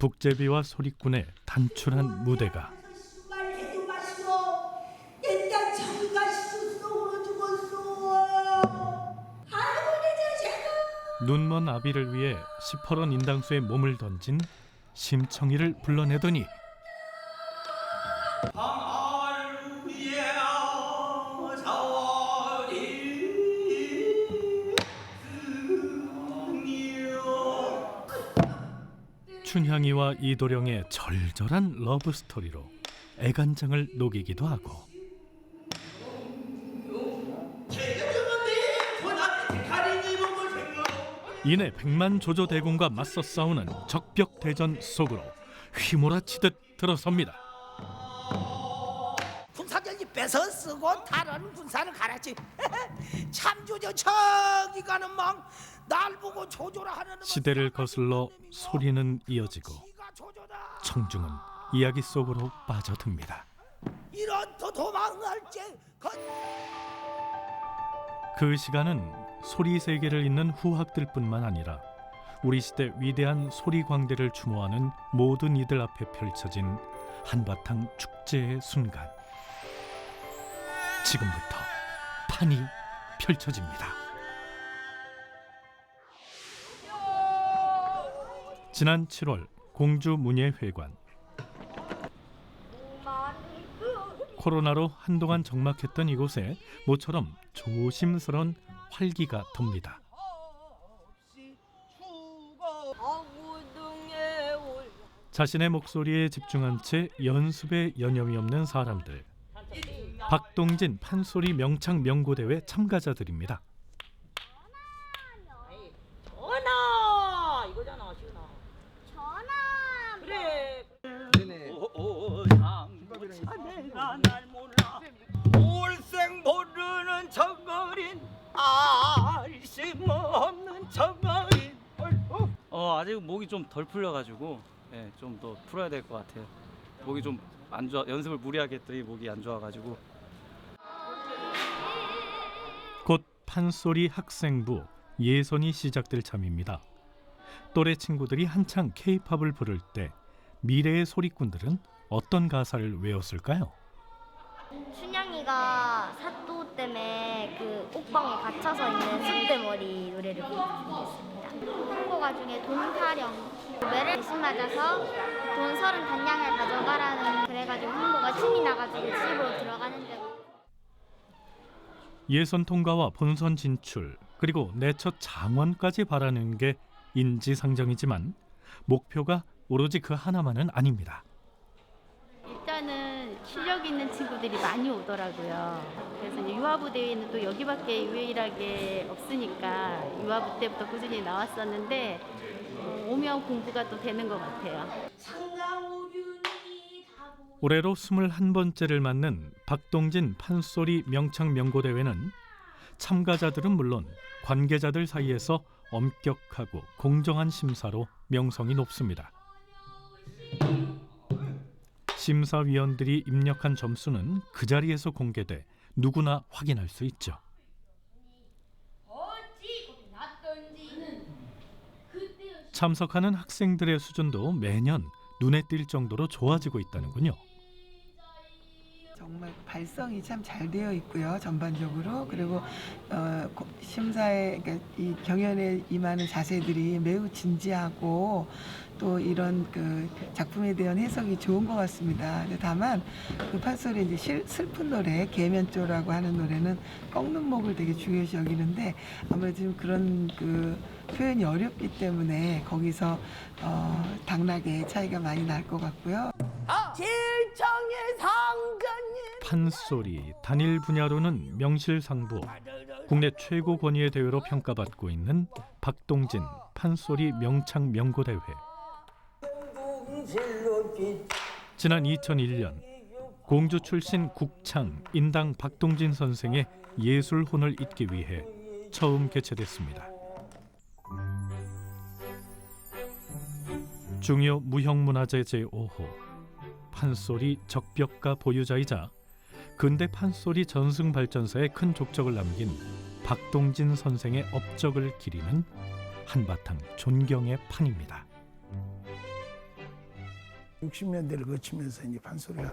북제비와 소리꾼의 단출한 무대가 눈먼 아비를 위해 시퍼런 인당수에 몸을 던진 심청이를 불러내더니 춘향이와 이도령의 절절한 러브스토리로 애간장을 녹이기도 하고 이내 백만 조조대군과 맞서 싸우는 적벽대전 속으로 휘몰아치듯 들어섭니다. 군사들이 뺏어 쓰고 다른 군사를 가르치 참조저 저기 가는 막 날 보고 조조라 하는 시대를 거슬러 소리는 이어지고 청중은 이야기 속으로 빠져듭니다. 이런 또 도망할지 그 시간은 소리 세계를 잇는 후학들뿐만 아니라 우리 시대 위대한 소리 광대를 추모하는 모든 이들 앞에 펼쳐진 한바탕 축제의 순간. 지금부터 판이 펼쳐집니다. 지난 7월 공주 문예회관. 코로나로 한동안 적막했던 이곳에 모처럼 조심스런 활기가 돕니다. 자신의 목소리에 집중한 채 연습에 여념이 없는 사람들. 박동진 판소리 명창 명고대회 참가자들입니다. 전화 이거잖아, 시은아. 전화. 그래. 내가 날 몰라. 올생 모르는 저거린 알심 없는 저거린. 아직 목이 좀 덜 풀려가지고 좀 더 풀어야 될 것 같아요. 목이 좀 안 좋아. 연습을 무리하게 했더니 목이 안 좋아가지고. 곧 판소리 학생부 예선이 시작될 참입니다. 또래 친구들이 한창 K-팝을 부를 때 미래의 소리꾼들은 어떤 가사를 외웠을까요? 춘향이가 사또 때문에 그 옥방에 갇혀서 있는 쑥대머리 노래를 부르겠습니다. 홍보가 중에 돈 타령, 매를 대신 맞아서 돈 30단량을 가져가라는 그래가지고 홍보가 침이 나가지고 집으로 들어가는데 예선 통과와 본선 진출 그리고 내 첫 장원까지 바라는 게 인지상정이지만 목표가 오로지 그 하나만은 아닙니다. 일단은 실력 있는 친구들이 많이 오더라고요. 그래서 이제 유아부 대회는 또 여기밖에 유일하게 없으니까 유아부 때부터 꾸준히 나왔었는데 오면 공부가 또 되는 것 같아요. 올해로 21번째를 맞는 박동진 판소리 명창 명고대회는 참가자들은 물론 관계자들 사이에서 엄격하고 공정한 심사로 명성이 높습니다. 심사위원들이 입력한 점수는 그 자리에서 공개돼 누구나 확인할 수 있죠. 참석하는 학생들의 수준도 매년 눈에 띌 정도로 좋아지고 있다는군요. 정말 발성이 참 잘 되어 있고요, 전반적으로. 그리고 심사에, 그러니까 이 경연에 임하는 자세들이 매우 진지하고 또 이런 그 작품에 대한 해석이 좋은 것 같습니다. 다만 그 판소리 이제 슬픈 노래, 계면조라고 하는 노래는 꺾는 목을 되게 중요시 여기는데 아무래도 좀 그런 그 표현이 어렵기 때문에 거기서 당락의 차이가 많이 날 것 같고요. 길정의 상근님 판소리 단일 분야로는 명실상부 국내 최고 권위의 대회로 평가받고 있는 박동진 판소리 명창 명고대회. 지난 2001년 공주 출신 국창 인당 박동진 선생의 예술혼을 잇기 위해 처음 개최됐습니다. 중요 무형문화재 제5호 판소리 적벽가 보유자이자 근대 판소리 전승발전사에 큰 족적을 남긴 박동진 선생의 업적을 기리는 한바탕 존경의 판입니다. 60년대를 거치면서 이제 판소리가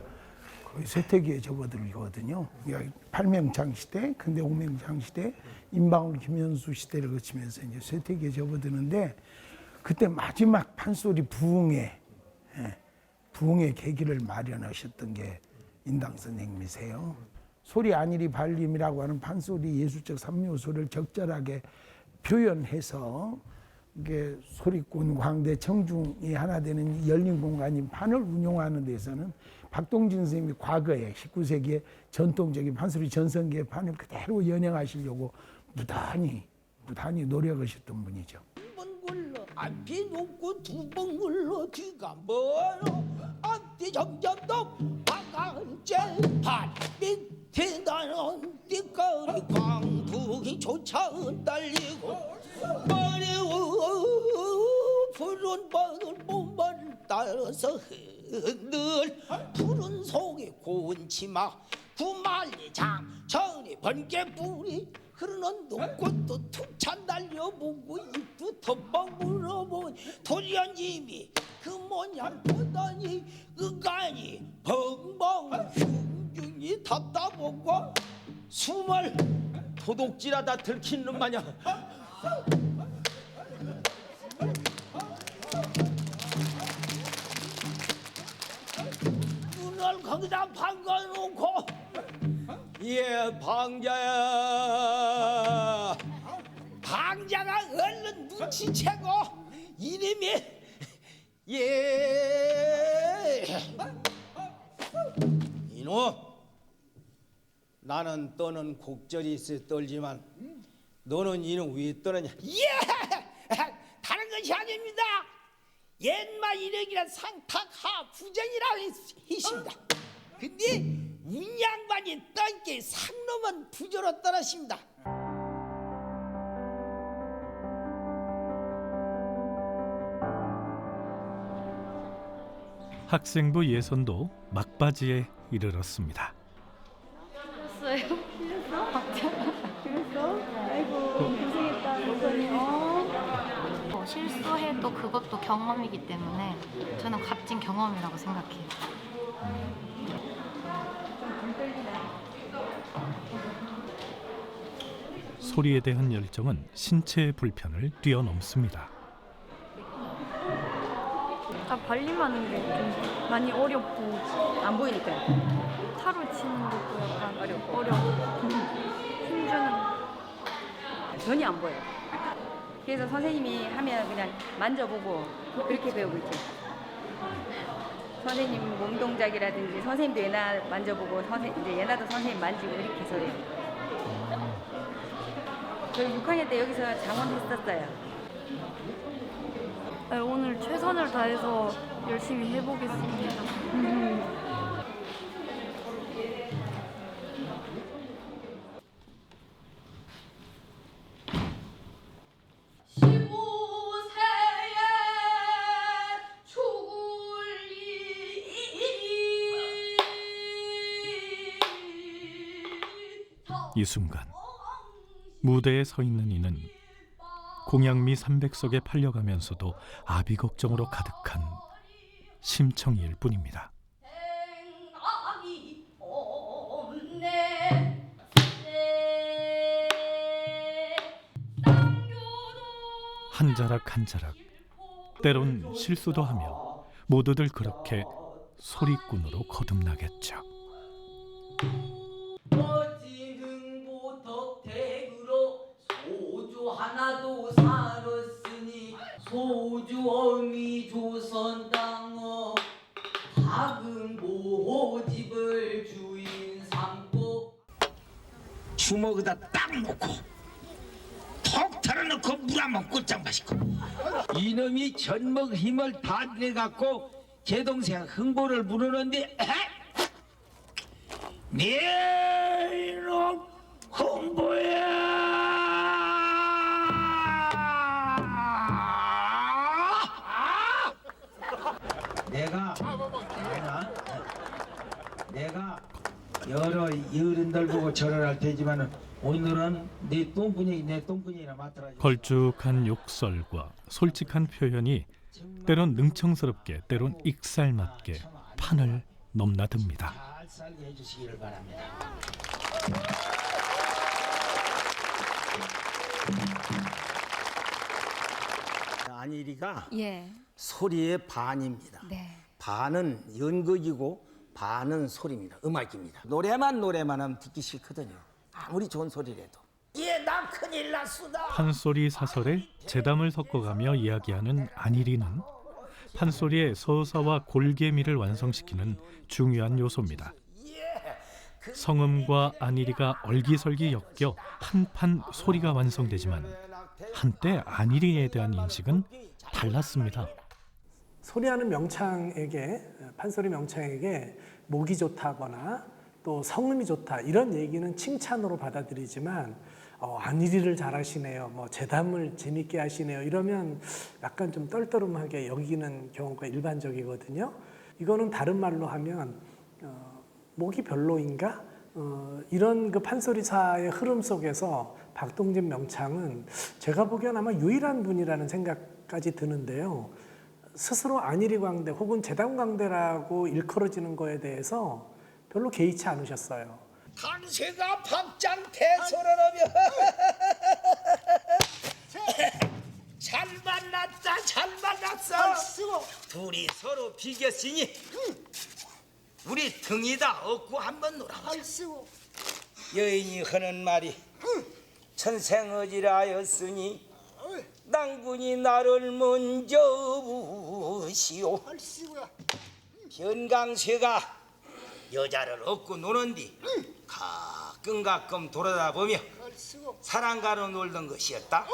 거의 쇠퇴기에 접어들거든요. 그러니까 팔명창 시대, 근대 옥명창 시대, 임방울 김현수 시대를 거치면서 이제 쇠퇴기에 접어드는데 그때 마지막 판소리 부흥의 계기를 마련하셨던 게 인당 선생님이세요. 소리 안일이 발림이라고 하는 판소리 예술적 3요소를 적절하게 표현해서 이게 소리꾼, 광대, 청중이 하나 되는 열린 공간인 판을 운용하는 데서는 박동진 선생님이 과거에 19세기의 전통적인 판소리 전성기의 판을 그대로 연영하시려고 무단히 노력하셨던 분이죠. 번 굴러 앞이 높고 두 번 굴러 뒤가 멀어 앞뒤 점점 더 바가제 발 밑에 나는 띠거리 광풍이 쫓아 달리고 머리워 푸른 바늘 몸을 따라서 흔들 푸른 속에 고운 치마 구말리 장천이 번개불이 흐르는 눈꽃도 툭찬 달려보고 입도 덤벙 물어보니 돌연님이 그 모양 보더니 의간이 벙벙 흉흉이 답답하고 숨을 도둑질하다 들키는 마냥 눈을 거기다 박아놓고 예 방자야 방자가 얼른 눈치채고 이름이 예 이놈 나는 떠는 곡절이 있어 떨지만 너는 이놈 왜 떠느냐 예 다른 것이 아닙니다 옛말 이력이란 상탁하 부정이라고 있습니다 근데 운양반이 떤게 상놈은 부조로 떨어집니다. 학생부 예선도 막바지에 이르렀습니다. 그랬어? 아이고 고생했다 예선이. 실수해도 그것도 경험이기 때문에 저는 값진 경험이라고 생각해요. 소리에 대한 열정은 신체의 불편을 뛰어넘습니다. 발림하는 게 좀 많이 어렵고 안 보이니까요. 타로 치는 것도 약간 어렵고 힘주는 전혀 안 보여요. 그래서 선생님이 하면 그냥 만져보고 그렇게 배우고 있죠. 선생님 몸 동작이라든지 선생님도 예나 만져보고 이제 예나도 선생님 만지고 이렇게 해서 해요. 저희 6학년 때 여기서 장원 했었어요. 오늘 최선을 다해서 열심히 해보겠습니다. 이 순간 무대에 서 있는 이는 공양미 300석에 팔려가면서도 아비 걱정으로 가득한 심청이일 뿐입니다. 한 자락 한 자락 때론 실수도 하며 모두들 그렇게 소리꾼으로 거듭나겠죠. 소주 하나도 살았으니 소주 어미 조선 땅어 작은 모집을 주인 삼고 주먹에다 딱 놓고 톡 털어놓고 물 한 번 꿀짝 마시고 이놈이 전목 힘을 다 내갖고 제 동생 흥보를 부르는데 네 이놈 흥보야 내가 여러 어른들 보고 절을 할 테지만은 오늘은 내 똥분이나 맡으라. 걸쭉한 욕설과 솔직한 표현이 때론 능청스럽게, 때론 익살맞게 판을 넘나듭니다. 잘 살게 해주시기를 바랍니다. 안일이가 예. 소리의 반입니다. 네. 반은 연극이고 반은 소리입니다. 음악입니다. 노래만 하면 듣기 싫거든요. 아무리 좋은 소리라도. 예, 나 큰일 났수다. 판소리 사설에 재담을 섞어가며 이야기하는 안일이는 판소리의 서사와 골개미를 완성시키는 중요한 요소입니다. 성음과 안일이가 얼기설기 엮여 한판 소리가 완성되지만 한때 안일이에 대한 인식은 달랐습니다. 소리하는 명창에게, 판소리 명창에게 목이 좋다거나 또 성음이 좋다 이런 얘기는 칭찬으로 받아들이지만 안일이를 잘하시네요, 뭐 재담을 재밌게 하시네요 이러면 약간 좀 떨떠름하게 여기는 경우가 일반적이거든요. 이거는 다른 말로 하면 목이 별로인가? 이런 그 판소리사의 흐름 속에서 박동진 명창은 제가 보기엔 아마 유일한 분이라는 생각까지 드는데요. 스스로 안일이 광대 혹은 재담 광대라고 일컬어지는 거에 대해서 별로 개의치 않으셨어요. 강쇠가 박장대소를 하며 잘 만났다 잘 만났어. 둘이 서로 비겼으니 우리 등이다 얻고 한번 놀아보자. 여인이 하는 말이 천생어지라였으니 낭군이 나를 먼저 부시오. 견강쇠가 여자를 얻고 노는 뒤 가끔 돌아다 보며 사랑가로 놀던 것이었다.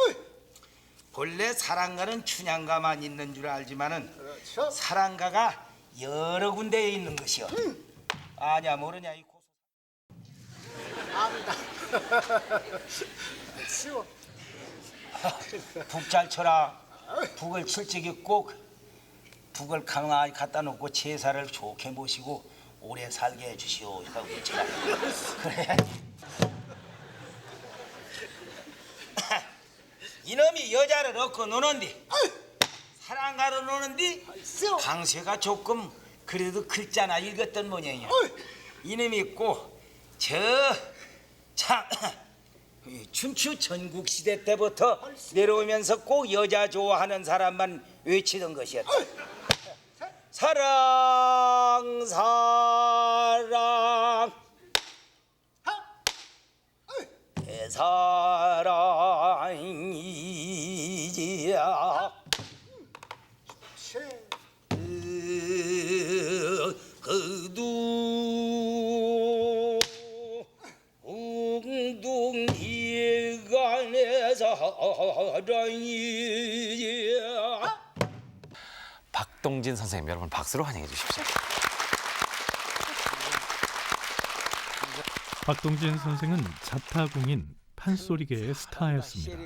본래 사랑가는 춘향가만 있는 줄 알지만은 사랑가가 여러 군데에 있는 것이여. 아냐 모르냐 이 고소. 북 잘 쳐라. 북을 칠 적이 꼭 북을 강하게 갖다 놓고 제사를 좋게 모시고 오래 살게 해주시오. 하고 쳐라. 그래. 이놈이 여자를 얻고 노는디 사랑가로 노는디 강쇠가 조금 그래도 글자나 읽었던 모양이야. 이놈이 꼭 참 춘추 전국시대 때부터 내려오면서 꼭 여자 좋아하는 사람만 외치던 것이었다. 사랑 사랑 대사랑이지야 그두 웅둥이가 내 사랑이지야. 박동진 선생님, 여러분 박수로 환영해 주십시오. 박동진 선생은 자타공인 판소리계의 스타였습니다.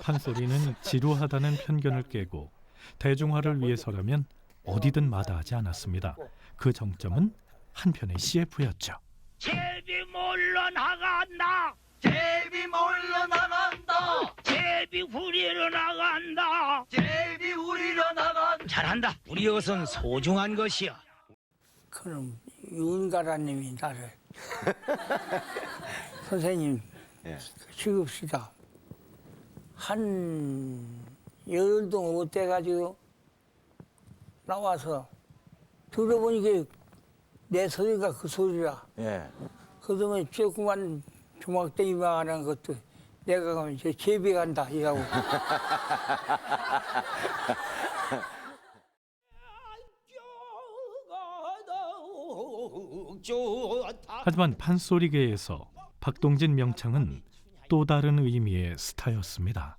판소리는 지루하다는 편견을 깨고 대중화를 위해서라면 어디든 마다하지 않았습니다. 그 정점은 한편의 CF였죠. 제비 몰러 나간다. 제비 몰러 나간다. 제비 후리러 나간다. 제비 후리러 나간다. 잘한다. 우리 것은 소중한 것이야. 그럼 윤가라님이 나를 선생님 죽읍시다. 한 열흘 동안 못 돼가지고 나와서 들어보니까 내 소리가 그 소리라. 그동안 조그만 조막대기만 것도 내가 가면 저 제비 간다 이라고. 하지만 판소리계에서 박동진 명창은 또 다른 의미의 스타였습니다.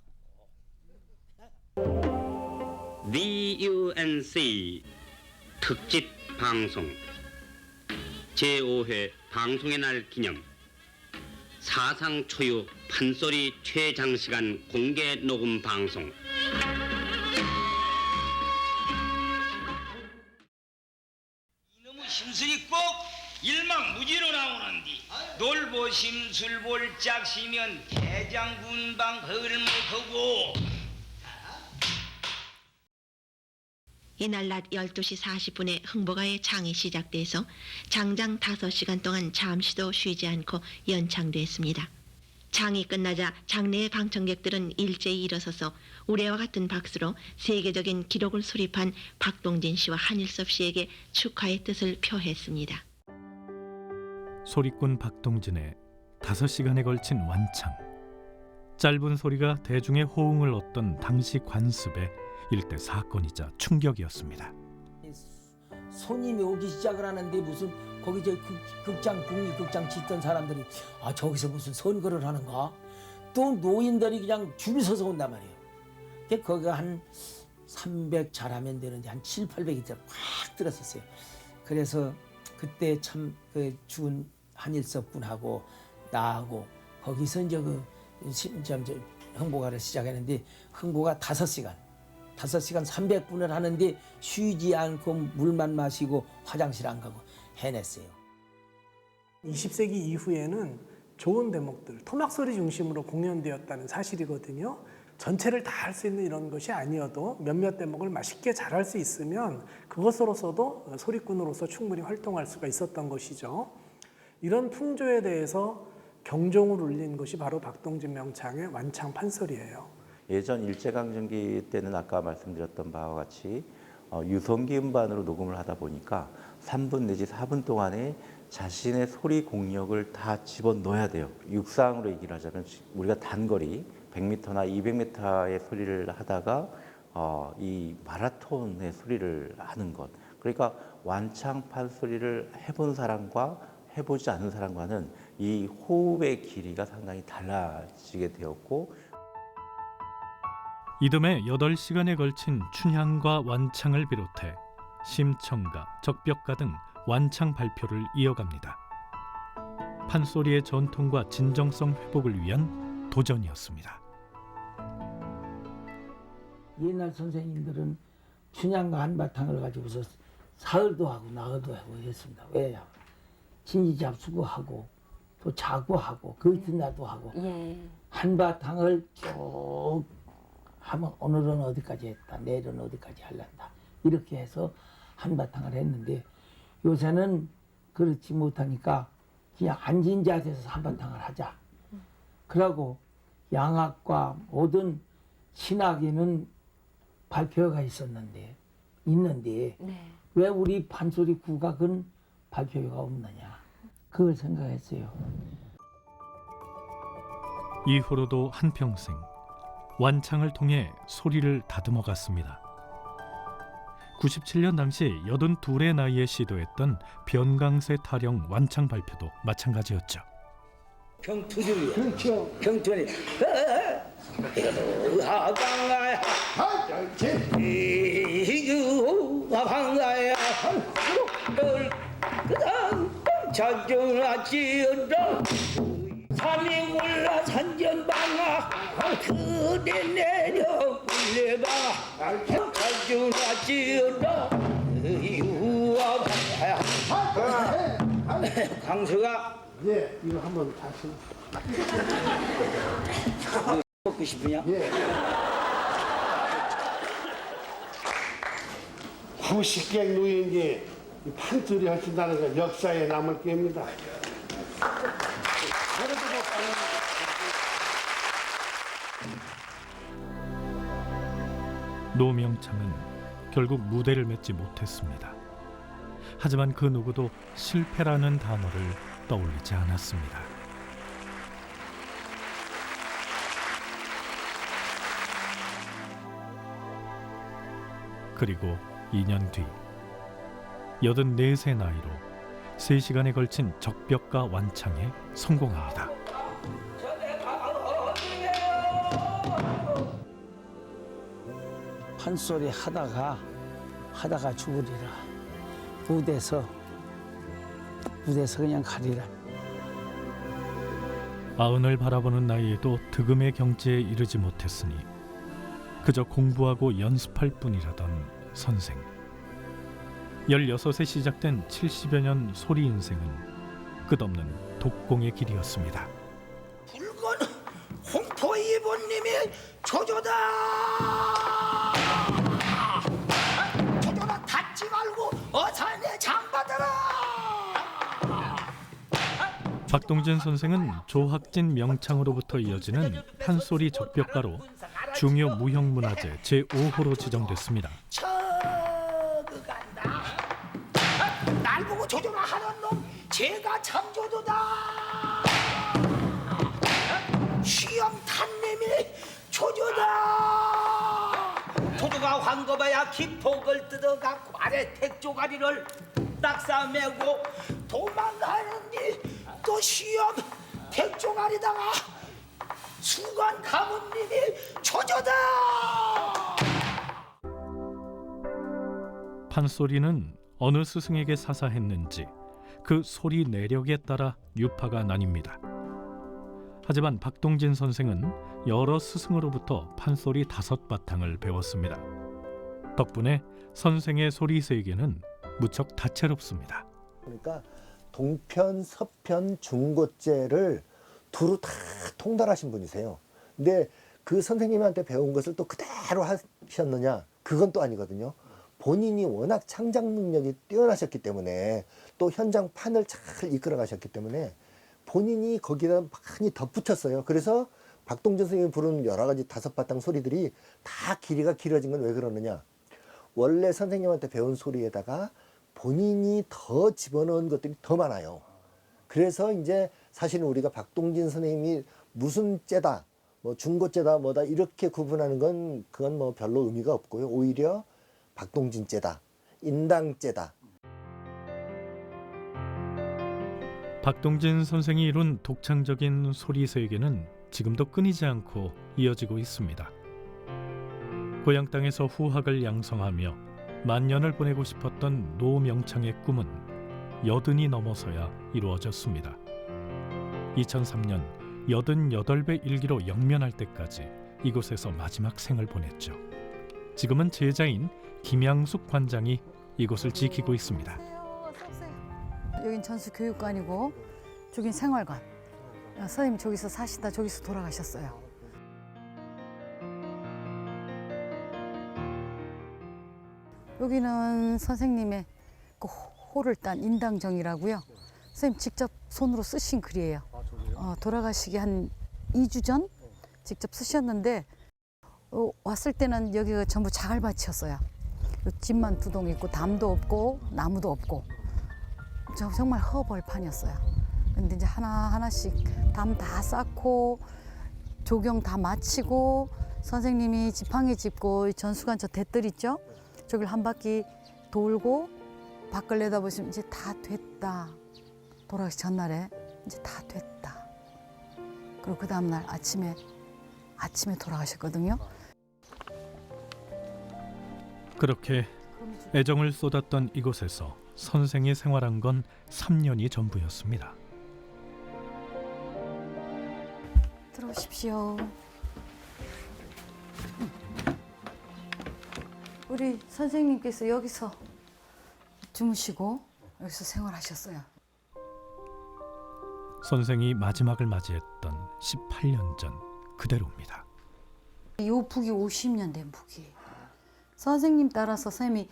VUNC 특집 방송 제5회 방송의 날 기념 사상 초유 판소리 최장시간 공개 녹음 방송. 이놈의 심술이 꼭 일망무지로 나오는디 놀보 심술 볼짝시면 대장군방 헐먹하고 이날 낮 12시 40분에 흥보가의 장이 시작돼서 장장 5시간 동안 잠시도 쉬지 않고 연창됐습니다. 장이 끝나자 장내의 방청객들은 일제히 일어서서 우레와 같은 박수로 세계적인 기록을 수립한 박동진 씨와 한일섭 씨에게 축하의 뜻을 표했습니다. 소리꾼 박동진의 5시간에 걸친 완창. 짧은 소리가 대중의 호응을 얻던 당시 관습의 일대 사건이자 충격이었습니다. 손님이 오기 시작을 하는데 무슨 거기 저 극장 국립극장 짓던 사람들이 아 저기서 무슨 선거를 하는가? 또 노인들이 그냥 줄 서서 온단 말이에요. 거기가 한 300 잘하면 되는데 한 7, 800이 확 들었었어요. 그래서 그때 참 그 죽은 한일섭 군하고 나하고 거기서 이제 흥보가를 시작했는데 흥보가 5시간 300분을 하는데 쉬지 않고 물만 마시고 화장실 안 가고 해냈어요. 20세기 이후에는 좋은 대목들, 토막소리 중심으로 공연되었다는 사실이거든요. 전체를 다 할 수 있는 이런 것이 아니어도 몇몇 대목을 맛있게 잘할 수 있으면 그것으로서도 소리꾼으로서 충분히 활동할 수가 있었던 것이죠. 이런 풍조에 대해서 경종을 울린 것이 바로 박동진 명창의 완창 판소리예요. 예전 일제강점기 때는 아까 말씀드렸던 바와 같이 유성기 음반으로 녹음을 하다 보니까 3분 내지 4분 동안에 자신의 소리 공력을 다 집어넣어야 돼요. 육상으로 얘기를 하자면 우리가 단거리 100m나 200m의 소리를 하다가 이 마라톤의 소리를 하는 것. 그러니까 완창판 소리를 해본 사람과 해보지 않은 사람과는 이 호흡의 길이가 상당히 달라지게 되었고 이듬해 8시간에 걸친 춘향과 완창을 비롯해 심청가, 적벽가 등 완창 발표를 이어갑니다. 판소리의 전통과 진정성 회복을 위한 도전이었습니다. 옛날 선생님들은 춘향과 한바탕을 가지고서 사흘도 하고 나흘도 하고 했습니다. 왜냐? 진지잡수고 또 자고하고 그 이튿날도 하고 한바탕을 쭉 하면 오늘은 어디까지 했다, 내일은 어디까지 할란다 이렇게 해서 한바탕을 했는데 요새는 그렇지 못하니까 그냥 앉은 자세에서 한바탕을 하자. 그러고 양악과 모든 신학에는 발표가 있는데 왜 우리 판소리 국악은 발표가 없느냐 그걸 생각했어요. 이후로도 한평생 완창을 통해 소리를 다듬어 갔습니다. 97년 당시 82의 나이에 시도했던 변강세 타령 완창 발표도 마찬가지였죠. 경투들이야. 그렇죠. 경투니. 하강아야. 이유하강아야. 그다음 자정하지어라. 산이 올라 산전방아. 그대 내려 불려봐. 자정하지어라. 이유하강아야. 강수가. 예, 이거 한번 다시. 먹고 싶으냐? 예. 후식객 노인이 판소리 하신다는 건 역사에 남을 게입니다. 노명창은 결국 무대를 맺지 못했습니다. 하지만 그 누구도 실패라는 단어를 떠올리지 않았습니다. 그리고 2년 뒤 84세 나이로 3시간에 걸친 적벽가 완창에 성공합니다. 판소리 하다가 죽으리라. 무대에서 그냥 가리라. 90을 바라보는 나이에도 득음의 경지에 이르지 못했으니 그저 공부하고 연습할 뿐이라던 선생. 16에 시작된 70여 년 소리 인생은 끝없는 독공의 길이었습니다. 붉은 홍포 이보님이 조조다. 박동진 선생은 조학진 명창으로부터 이어지는 판소리 적벽가로 중요 무형문화재 제5호로 지정됐습니다. 간다. 날 보고 조조라 하는 놈 제가 창조도다. 시험 탄님이 조조다. 조조가 황급해야 기폭을 뜯어갖고 아래 택조가리를 낙사매고 도망가는니 또 시험 택조가리다가 수관 가문님이 조조다. 판소리는 어느 스승에게 사사했는지 그 소리 내력에 따라 유파가 나뉩니다. 하지만 박동진 선생은 여러 스승으로부터 판소리 5바탕을 배웠습니다. 덕분에 선생의 소리 세계는 무척 다채롭습니다. 그러니까 동편, 서편, 중고제를 두루 다 통달하신 분이세요. 근데 그 선생님한테 배운 것을 또 그대로 하셨느냐? 그건 또 아니거든요. 본인이 워낙 창작 능력이 뛰어나셨기 때문에 또 현장판을 잘 이끌어 가셨기 때문에 본인이 거기다 많이 덧붙였어요. 그래서 박동진 선생님이 부르는 여러 가지 5바탕 소리들이 다 길이가 길어진 건 왜 그러느냐? 원래 선생님한테 배운 소리에다가 본인이 더 집어넣은 것들이 더 많아요. 그래서 이제 사실은 우리가 박동진 선생님이 무슨 째다, 뭐 중고째다, 뭐다 이렇게 구분하는 건 그건 뭐 별로 의미가 없고요. 오히려 박동진 째다, 인당 째다. 박동진 선생이 이룬 독창적인 소리 세계는 지금도 끊이지 않고 이어지고 있습니다. 고향 땅에서 후학을 양성하며 만년을 보내고 싶었던 노명창의 꿈은 80이 넘어서야 이루어졌습니다. 2003년 88배 일기로 영면할 때까지 이곳에서 마지막 생을 보냈죠. 지금은 제자인 김양숙 관장이 이곳을 지키고 있습니다. 여긴 전수교육관이고 저긴 생활관. 선생님 저기서 사시다 저기서 돌아가셨어요. 여기는 선생님의 그 호를 딴 인당정이라고요. 선생님 직접 손으로 쓰신 글이에요. 돌아가시기 한 2주 전 직접 쓰셨는데 왔을 때는 여기가 전부 자갈밭이었어요. 집만 2동 있고 담도 없고 나무도 없고 정말 허벌판이었어요. 근데 이제 하나하나씩 담 다 쌓고 조경 다 마치고 선생님이 지팡이 짚고 전수관 저 대뜰 있죠? 저길 한 바퀴 돌고 밖을 내다보시면 이제 다 됐다. 돌아가시 전날에 이제 다 됐다. 그리고 그 다음날 아침에 돌아가셨거든요. 그렇게 애정을 쏟았던 이곳에서 선생이 생활한 건 3년이 전부였습니다. 들어오십시오. 우리 선생님께서 여기서 주무시고 여기서 생활하셨어요. 선생이 마지막을 맞이했던 18년 전 그대로입니다. 이 북이 50년 된 북이에요. 선생님 따라서 선생님이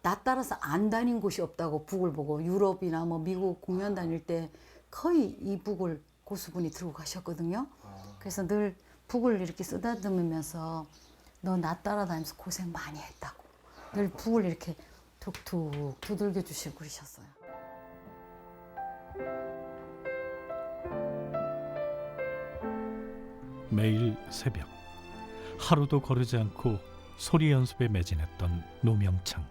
나 따라서 안 다닌 곳이 없다고 북을 보고 유럽이나 뭐 미국 공연 다닐 때 거의 이 북을 고수분이 들고 가셨거든요. 그래서 늘 북을 이렇게 쓰다듬으면서 너 나 따라다니면서 고생 많이 했다고 늘 북을 이렇게 툭툭 두들겨 주시고 그러셨어요. 매일 새벽 하루도 거르지 않고 소리 연습에 매진했던 노명창.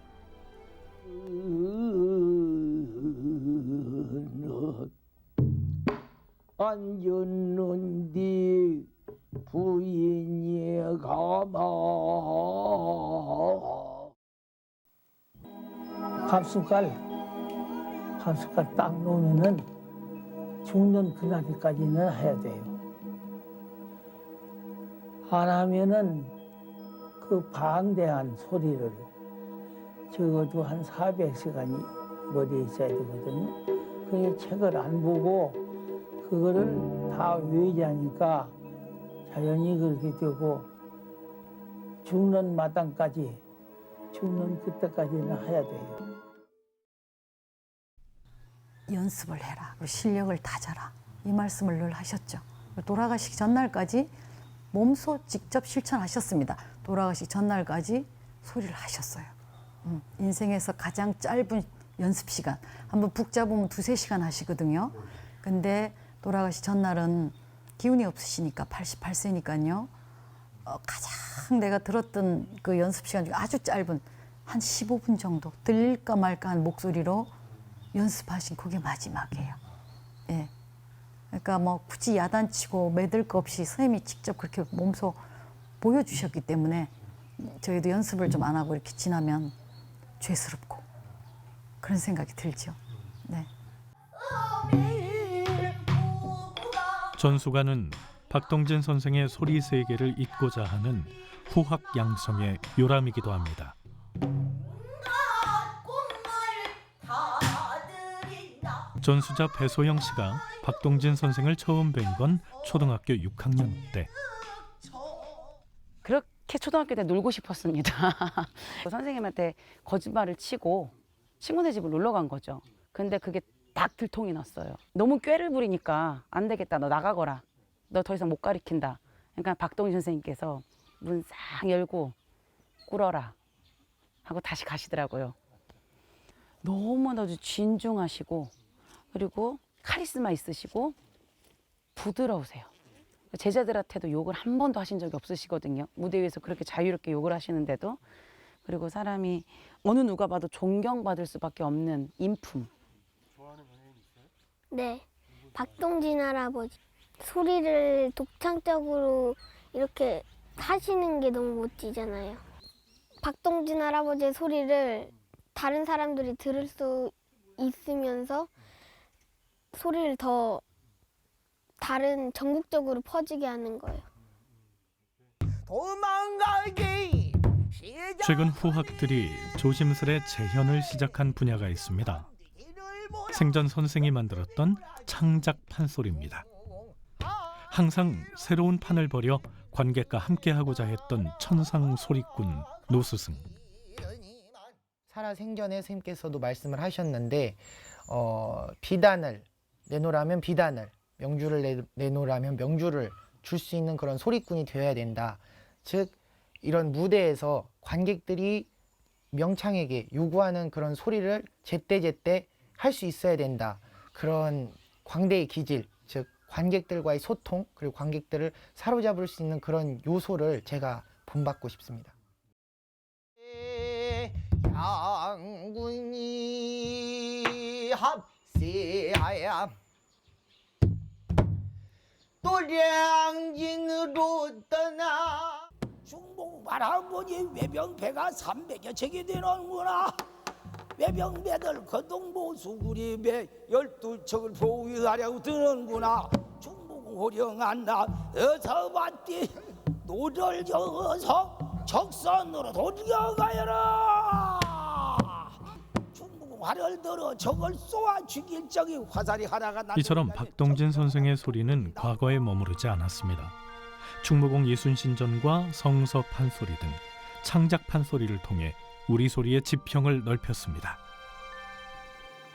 앉았는데 부인이 가마 한 숟갈 딱 놓으면은 죽는 그날까지는 해야 돼요. 안 하면은 그 방대한 소리를 적어도 한 400시간이 머리에 있어야 되거든요. 그 책을 안 보고 그거를 다 외우지 하니까 자연히 그렇게 되고 죽는 마당까지 죽는 그때까지는 해야 돼요. 연습을 해라. 그리고 실력을 다져라. 이 말씀을 늘 하셨죠. 돌아가시기 전날까지 몸소 직접 실천하셨습니다. 돌아가시기 전날까지 소리를 하셨어요. 인생에서 가장 짧은 연습 시간. 한번 북 잡으면 2-3시간 하시거든요. 근데 돌아가시 전날은 기운이 없으시니까 88세니까요. 가장 내가 들었던 그 연습 시간 중에 아주 짧은 한 15분 정도 들릴까 말까 한 목소리로 연습하신 그게 마지막이에요. 예. 그러니까 뭐 굳이 야단치고 매들 거 없이 선생님이 직접 그렇게 몸소 보여주셨기 때문에 저희도 연습을 좀 안 하고 이렇게 지나면 죄스럽고 그런 생각이 들죠. 네. 전수가는 박동진 선생의 소리 세계를 잇고자 하는 후학 양성의 요람이기도 합니다. 전수자 배소영 씨가 박동진 선생을 처음 뵌 건 초등학교 6학년 때. 그렇게 초등학교 때 놀고 싶었습니다. 선생님한테 거짓말을 치고 친구네 집을 놀러 간 거죠. 근데 그게 딱 들통이 났어요. 너무 꾀를 부리니까 안 되겠다. 너 나가거라. 너 더 이상 못 가르친다. 그러니까 박동진 선생님께서 문 싹 열고 꿇어라 하고 다시 가시더라고요. 너무나도 진중하시고 그리고 카리스마 있으시고 부드러우세요. 제자들한테도 욕을 한 번도 하신 적이 없으시거든요. 무대 위에서 그렇게 자유롭게 욕을 하시는데도. 그리고 사람이 어느 누가 봐도 존경받을 수밖에 없는 인품. 네, 박동진 할아버지 소리를 독창적으로 이렇게 하시는 게 너무 멋지잖아요. 박동진 할아버지의 소리를 다른 사람들이 들을 수 있으면서 소리를 더 다른 전국적으로 퍼지게 하는 거예요. 도망가기 최근 후학들이 조심스레 재현을 시작한 분야가 있습니다. 생전 선생이 만들었던 창작 판소리입니다. 항상 새로운 판을 벌여 관객과 함께하고자 했던 천상 소리꾼 노수승. 살아생전에 선생님께서도 말씀을 하셨는데 비단을 내놓으라면 비단을, 명주를 내놓으라면 명주를 줄 수 있는 그런 소리꾼이 되어야 된다. 즉 이런 무대에서 관객들이 명창에게 요구하는 그런 소리를 제때제때 할 수 있어야 된다. 그런 광대의 기질, 즉 관객들과의 소통, 그리고 관객들을 사로잡을 수 있는 그런 요소를 제가 본받고 싶습니다. 양군이 합세하야 또량진으로 떠나 중봉 할아버지 외병배가 300여 척이 되는구나. 외병배들 거동보수 구림에 12척을 보유하려고 드는구나. 중봉 호령한 나 어서 봤디 노를 저어서 적선으로 돌려가여라. 중봉 활을 들어 적을 쏘아 죽일 적이 화살이 하나가 나. 이처럼 박동진 선생의 소리는 과거에 머무르지 않았습니다. 충무공 예순신전과 성서 판소리 등 창작 판소리를 통해 우리 소리의 지평을 넓혔습니다.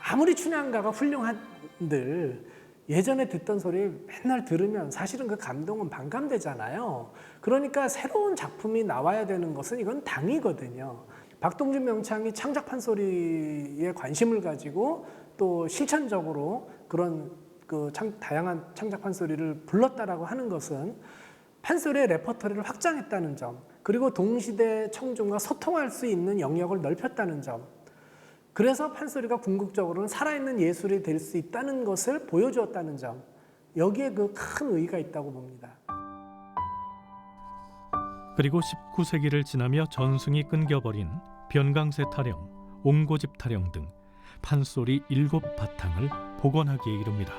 아무리 춘향가가 훌륭한들 예전에 듣던 소리 맨날 들으면 사실은 그 감동은 반감되잖아요. 그러니까 새로운 작품이 나와야 되는 것은 이건 당이거든요. 박동진 명창이 창작 판소리에 관심을 가지고 또 실천적으로 그런 다양한 창작 판소리를 불렀다라고 하는 것은 판소리의 레퍼토리를 확장했다는 점, 그리고 동시대 청중과 소통할 수 있는 영역을 넓혔다는 점, 그래서 판소리가 궁극적으로는 살아있는 예술이 될 수 있다는 것을 보여주었다는 점, 여기에 그 큰 의의가 있다고 봅니다. 그리고 19세기를 지나며 전승이 끊겨버린 변강세 타령, 옹고집 타령 등 판소리 7바탕을 복원하기에 이릅니다.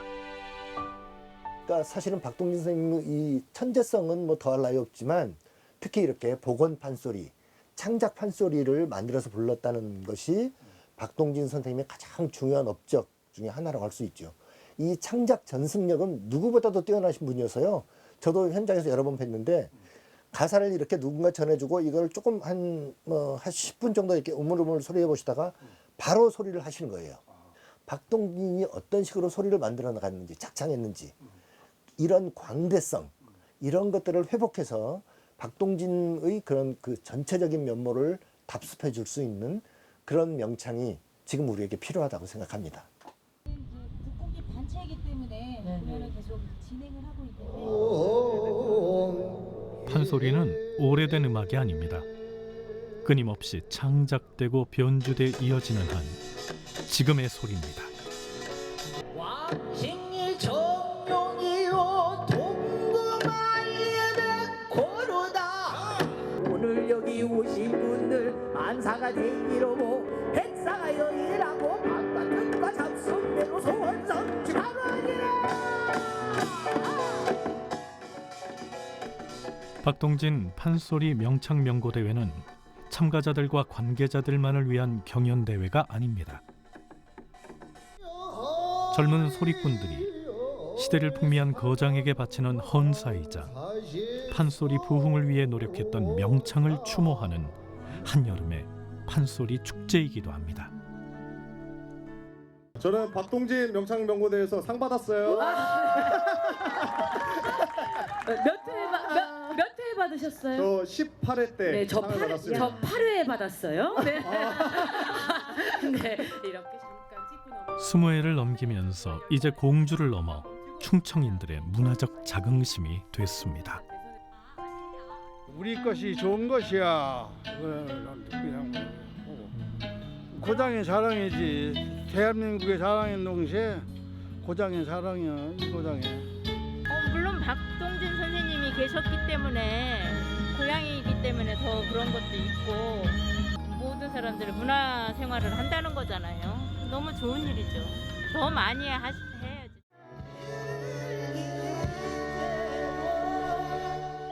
그러니까 사실은 박동진 선생님의 이 천재성은 뭐 더할 나위 없지만 특히 이렇게 복원 판소리, 창작 판소리를 만들어서 불렀다는 것이 박동진 선생님의 가장 중요한 업적 중에 하나라고 할 수 있죠. 이 창작 전승력은 누구보다도 뛰어나신 분이어서요. 저도 현장에서 여러 번 뵀는데 가사를 이렇게 누군가 전해주고 이걸 조금 한 10분 정도 이렇게 우물우물 소리해 보시다가 바로 소리를 하시는 거예요. 박동진이 어떤 식으로 소리를 만들어 나갔는지, 작창했는지, 이런 광대성, 이런 것들을 회복해서 박동진의 그런 그 전체적인 면모를 답습해 줄 수 있는 그런 명창이 지금 우리에게 필요하다고 생각합니다. 국공기 단체이기 때문에 공연을 계속 진행을 하고 있는데 판소리는 오래된 음악이 아닙니다. 끊임없이 창작되고 변주돼 이어지는 한 지금의 소리입니다. 왕신이 정룡이요 동고만리의 고르다. 오늘 여기 오신 분들 만사가 되기로 백사가 여기라고 밤과 뜻과 잡순대로 소원성 축하하니라. 박동진 판소리 명창 명고 대회는 참가자들과 관계자들만을 위한 경연 대회가 아닙니다. 젊은 소리꾼들이 시대를 풍미한 거장에게 바치는 헌사이자 판소리 부흥을 위해 노력했던 명창을 추모하는 한여름의 판소리 축제이기도 합니다. 저는 박동진 명창 명고대회에서 상 받았어요. 몇 회 받으셨어요? 저 18회 때 네, 저 상을 받았습니다. 8회 받았어요. 네. 네, 이렇게 잠깐 짚고 넘어. 20회를 넘기면서 이제 공주를 넘어 충청인들의 문화적 자긍심이 됐습니다. 우리 것이 좋은 것이야. 고장의 자랑이지. 대한민국의 자랑인 동시에 고장의 자랑이야. 이 고장이. 물론 박동진 선생님이 계셨기 때문에 고향이기 때문에 더 그런 것도 있고 모든 사람들이 문화 생활을 한다는 거잖아요. 너무 좋은 일이죠. 더 많이 해야지.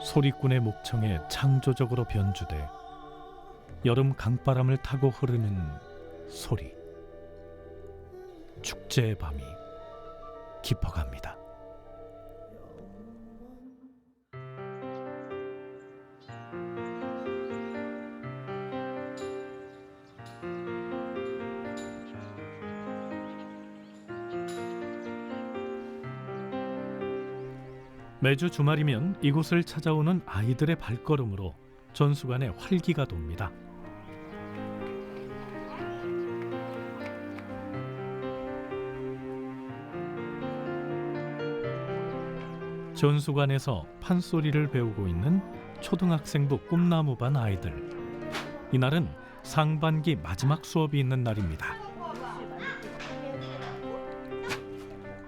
소리꾼의 목청에 창조적으로 변주돼 여름 강바람을 타고 흐르는 소리. 축제의 밤이 깊어갑니다. 매주 주말이면 이곳을 찾아오는 아이들의 발걸음으로 전수관에 활기가 돕니다. 전수관에서 판소리를 배우고 있는 초등학생부 꿈나무반 아이들. 이날은 상반기 마지막 수업이 있는 날입니다.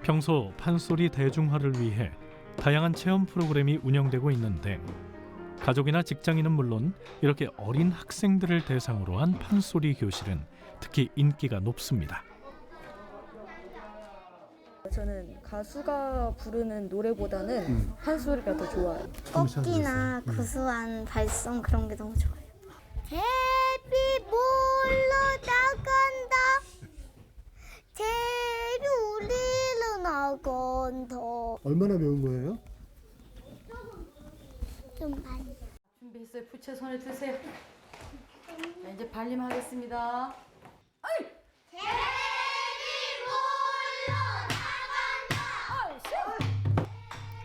평소 판소리 대중화를 위해 다양한 체험 프로그램이 운영되고 있는데 가족이나 직장인은 물론 이렇게 어린 학생들을 대상으로 한 판소리 교실은 특히 인기가 높습니다. 저는 가수가 부르는 노래보다는 판소리가 더 좋아요. 꺾기나 구수한 발성 그런 게 너무 좋아요. 제비 몰러 나간다. 제비 우리로 나간다. 얼마나 배운 거예요? 좀 많이. 준비했어요. 부채 손에 드세요. 자, 이제 발림하겠습니다.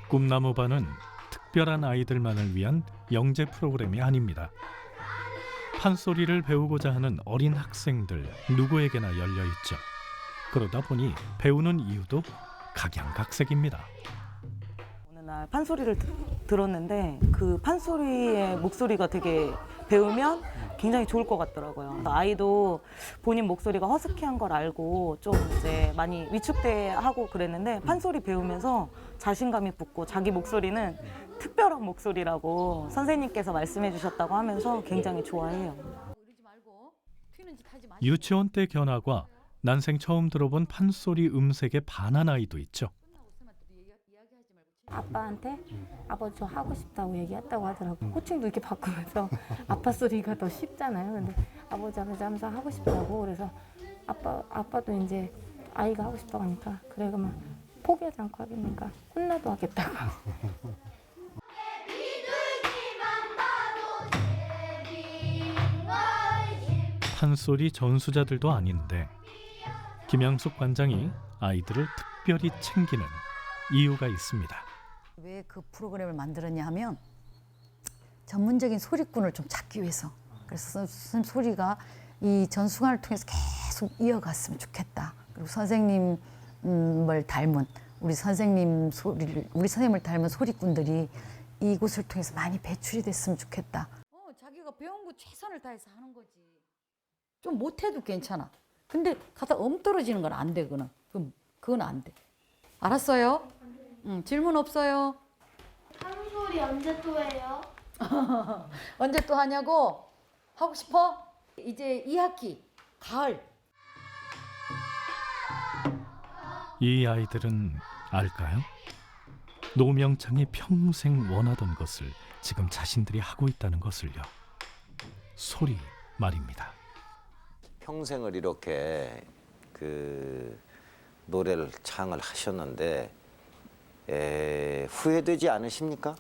꿈나무반은 특별한 아이들만을 위한 영재 프로그램이 아닙니다. 판소리를 배우고자 하는 어린 학생들 누구에게나 열려 있죠. 그러다 보니 배우는 이유도 각양각색입니다. 어느 날 판소리를 들었는데 그 판소리의 목소리가 되게 배우면 굉장히 좋을 것 같더라고요. 아이도 본인 목소리가 허스키한 걸 알고 좀 이제 많이 위축돼하고 그랬는데 판소리 배우면서 자신감이 붙고 자기 목소리는 특별한 목소리라고 선생님께서 말씀해 주셨다고 하면서 굉장히 좋아해요. 유치원 때 견아과 난생 처음 들어본 판소리 음색에 반한 아이도 있죠. 아빠한테 아버지 저 하고 싶다고 얘기했다고 하더라고. 호칭도 이렇게 바꾸면서 아빠 소리가 더 쉽잖아요. 근데 아버지 하면서 하고 싶다고. 그래서 아빠도 이제 아이가 하고 싶다고 하니까 그래 그러면 포기하지 않고 하겠니까 혼나도 하겠다고. 판소리 전수자들도 아닌데 김양숙 관장이 아이들을 특별히 챙기는 이유가 있습니다. 왜 그 프로그램을 만들었냐 하면 전문적인 소리꾼을 좀 찾기 위해서. 그래서 선생님 소리가 이 전수관을 통해서 계속 이어갔으면 좋겠다. 그리고 선생님을 닮은 우리 선생님을 닮은 소리꾼들이 이곳을 통해서 많이 배출이 됐으면 좋겠다. 자기가 배운 거 최선을 다해서 하는 거지. 좀 못해도 괜찮아. 근데 가다 떨어지는 건 안 돼. 그건 안 돼. 알았어요? 질문 없어요? 판소리 언제 또 해요? 언제 또 하냐고? 하고 싶어? 이제 2학기 가을. 이 아이들은 알까요? 노명창이 평생 원하던 것을 지금 자신들이 하고 있다는 것을요. 소리 말입니다. 평생을 이렇게 그 노래를 창을 하셨는데 후회되지 않으십니까?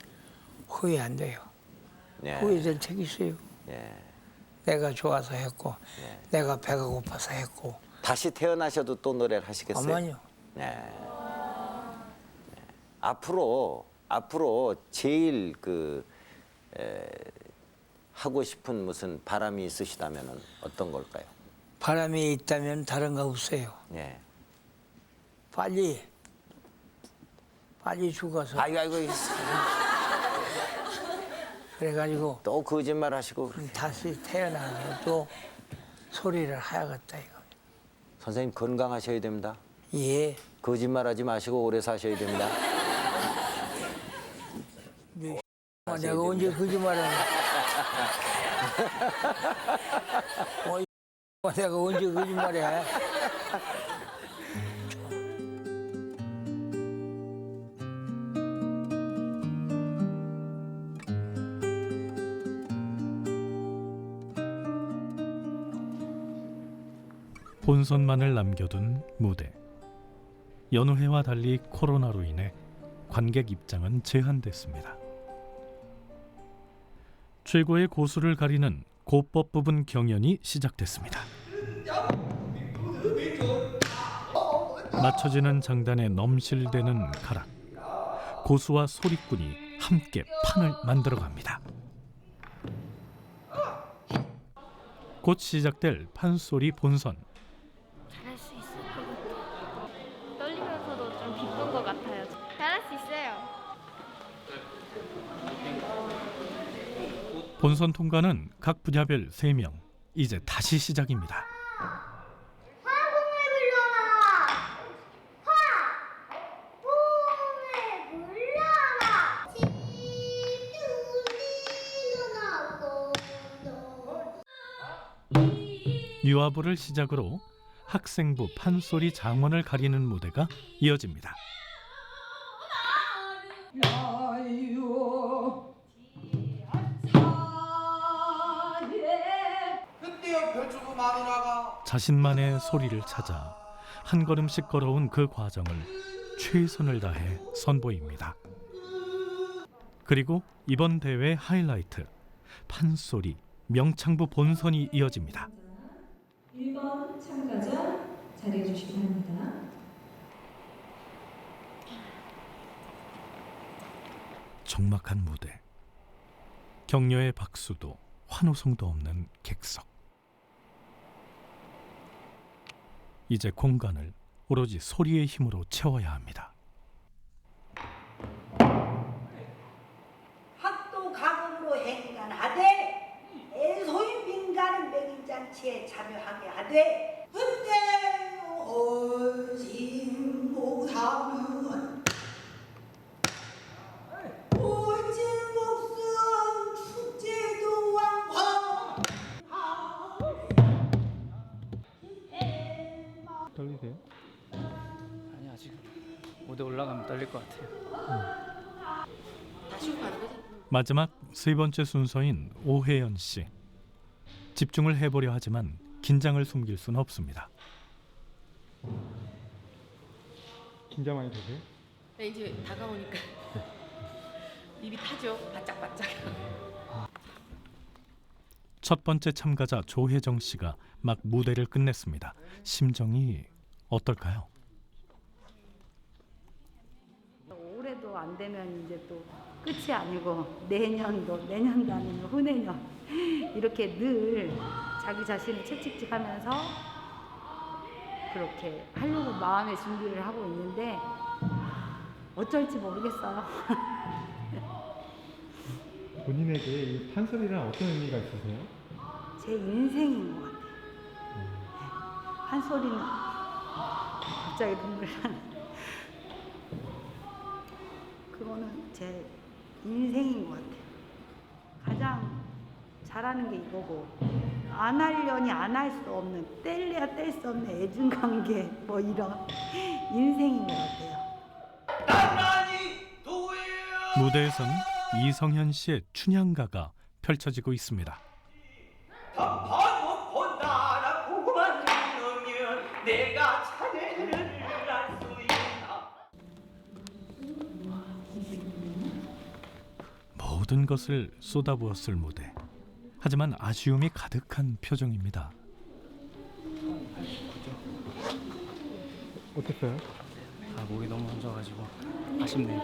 후회 안 돼요. 예. 후회될 책 있어요. 예. 내가 좋아서 했고, 내가 배가 고파서 했고. 다시 태어나셔도 또 노래를 하시겠어요? 아니요. 네. 앞으로 제일 하고 싶은 무슨 바람이 있으시다면 어떤 걸까요? 바람이 있다면 다른 거 없어요. 예. 빨리 죽어서. 아이고. 그래가지고 또 거짓말 하시고 다시 태어나서 또 소리를 해야겠다 이거. 선생님 건강하셔야 됩니다. 예. 거짓말하지 마시고 오래 사셔야 됩니다. 내가 언제 거짓말하냐? 내가 언제 거짓말해? 본선만을 남겨둔 무대. 여느 해와 달리 코로나로 인해 관객 입장은 제한됐습니다. 최고의 고수를 가리는 고법 부분 경연이 시작됐습니다. 맞춰지는 장단에 넘실대는 가락. 고수와 소리꾼이 함께 판을 만들어갑니다. 곧 시작될 판소리 본선. 잘할 수 있을 것 같아요. 떨리면서도 좀 기쁜 것 같아요. 잘할 수 있어요. 본선 통과는 각 분야별 3명. 이제 다시 시작입니다. 유아부를 시작으로 학생부 판소리 장원을 가리는 무대가 이어집니다. 자신만의 소리를 찾아 한 걸음씩 걸어온 그 과정을 최선을 다해 선보입니다. 그리고 이번 대회 하이라이트 판소리 명창부 본선이 이어집니다. 1번 참가자 자리해 주시기 바랍니다. 적막한 무대, 격려의 박수도 환호성도 없는 객석. 이제 공간을 오로지 소리의 힘으로 채워야 합니다. 학도 가공으로 행간하되 애소인 민간은 맥인잔치에 참여하게 하되 그때 오진 못하면 오진 목숨 축제도 왕화. 떨리세요? 아니 아직 무대 올라가면 떨릴 것 같아요. 마지막 3번째 순서인 오혜연 씨. 집중을 해보려 하지만 긴장을 숨길 수는 없습니다. 긴장 많이 되세요? 네, 이제 다가오니까 입이 타죠. 바짝바짝. 첫 번째 참가자 조혜정 씨가 막 무대를 끝냈습니다. 심정이 어떨까요? 올해도 안 되면 이제 또 끝이 아니고 내년도 아니면 후내년 이렇게 늘 자기 자신을 채찍질하면서 그렇게 하려고 마음의 준비를 하고 있는데 어쩔지 모르겠어요. 본인에게 이 판소리란 어떤 의미가 있으세요? 제 인생인 것 같아요. 판소리는 갑자기 눈물 나네. 그거는 제 인생인 것 같아요. 가장 잘하는 게 이거고 안 하려니 안 할 수 없는 뗄래야 뗄 수 없는 애증관계 뭐 이런 인생인 것 같아요. 무대에선 이성현 씨의 춘향가가 펼쳐지고 있습니다. 내가 차례를 할 수 있나. 모든 것을 쏟아부었을 무대. 하지만 아쉬움이 가득한 표정입니다. 어땠어요? 목이 너무 안 좋아가지고 아쉽네요.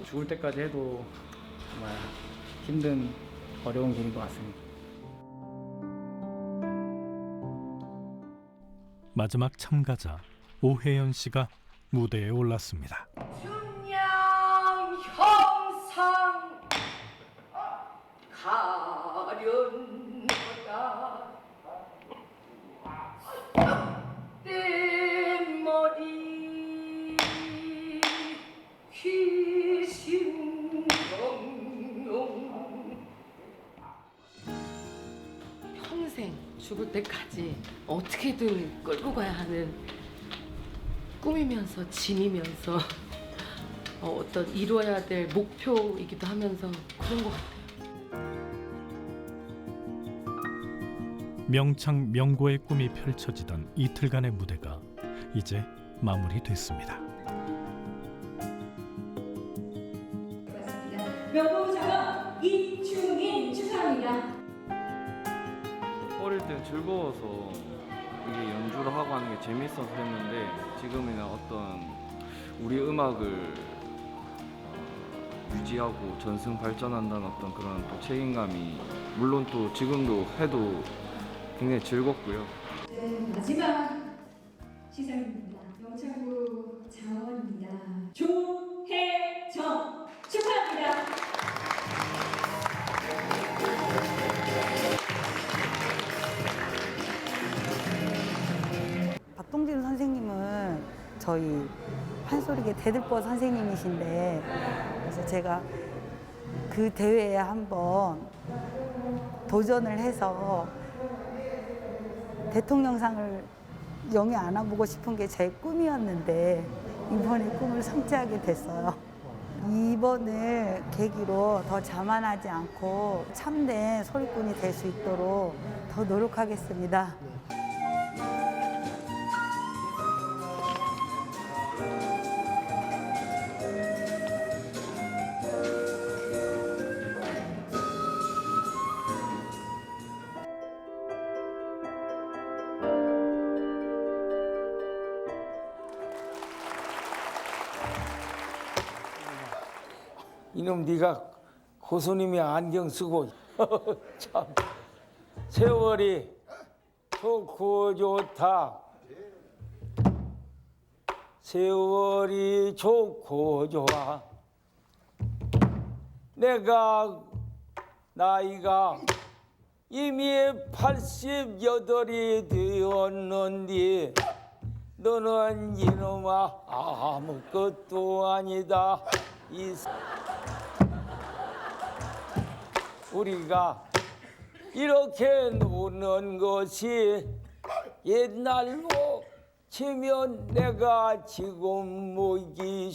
죽을 때까지 해도 정말 힘든 어려운 길인 것 같습니다. 마지막 참가자 오혜연 씨가 무대에 올랐습니다. 춘향 형상 가련하다 내 머리 휘심롱롱 평생 죽을 때까지 어떻게든 끌고 가야 하는 꿈이면서 짐이면서 어떤 이루어야 될 목표이기도 하면서 그런 것 같아요. 명창 명고의 꿈이 펼쳐지던 이틀간의 무대가 이제 마무리됐습니다. 명보부장은 이충인 축하합니다. 어릴 때 즐거워서 이게 연주를 하고 하는 게 재밌어서 했는데 지금은 어떤 우리 음악을 유지하고 전승 발전한다는 어떤 그런 또 책임감이 물론 또 지금도 해도 굉장히 즐겁고요. 네, 마지막 시상입니다. 명창구 장원입니다. 조혜정 축하합니다. 박동진 선생님은 저희 판소리계 대들보 선생님이신데 그래서 제가 그 대회에 한번 도전을 해서 대통령상을 영예 안아보고 싶은 게 제 꿈이었는데 이번에 꿈을 성취하게 됐어요. 이번을 계기로 더 자만하지 않고 참된 소리꾼이 될 수 있도록 더 노력하겠습니다. 이놈 네가 고수님이 안경 쓰고 참 세월이 좋고 좋다. 세월이 좋고 좋아. 내가 나이가 이미 88이 되었는데 너는 이놈아 아무것도 아니다. 우리가 이렇게 노는 것이 옛날로 치면 내가 지금 목이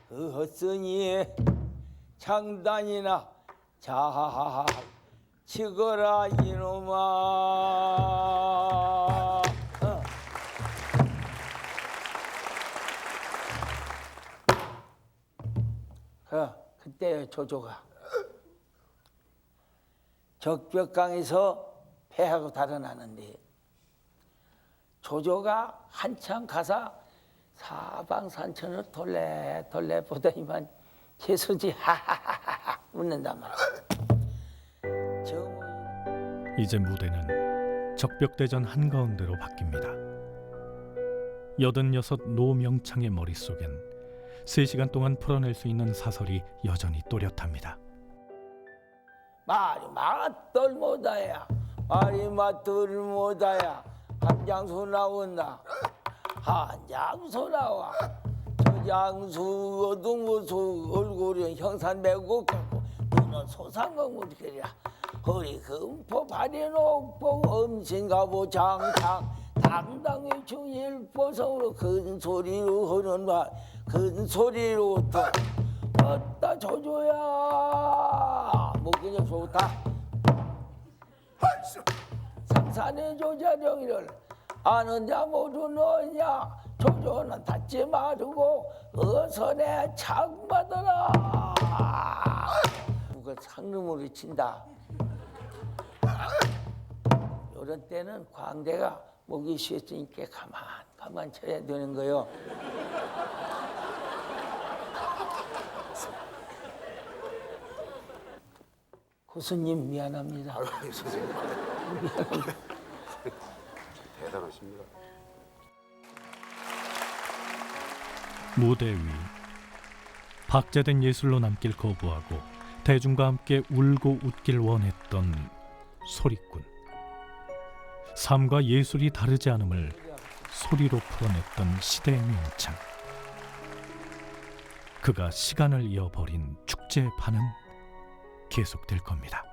쉬었으니 장단이나 잘 치거라 이놈아. 그때 조조가 적벽강에서 배하고 달아나는데 조조가 한참 가서 사방산천을 돌래 보더니만 재수지 하하하하 웃는단 말이야. 이제 무대는 적벽대전 한가운데로 바뀝니다. 86 노명창의 머릿속엔 3시간 동안 풀어낼 수 있는 사설이 여전히 또렷합니다. 말이 맛들 못하야 말이 맛들 못하야 한 장수 나온다. 한 장수 나와. 저 장수 어둥무수 얼굴은 형산매고 가고 눈은 소상공무리라. 허리 금포 발이 높고 엄신가보 장창 당당히 중일보성으로 큰 소리로 하는 말 큰 소리로 또 어따 조조야 뭐 그냥 좋다. 상산의 조자령이를 아는 자 모두 너냐. 조조는 닫지 마르고 어서 내 창 받아라. 누가 상름으로 친다. 이런 때는 광대가 목이 쉬었으니까 가만 쳐야 되는 거요. 고수님 미안합니다. 미안합니다. 대단하십니다. 무대 위 박제된 예술로 남길 거부하고 대중과 함께 울고 웃길 원했던 소리꾼. 삶과 예술이 다르지 않음을 소리로 풀어냈던 시대의 명창. 그가 시간을 이어버린 축제의 판은 계속될 겁니다.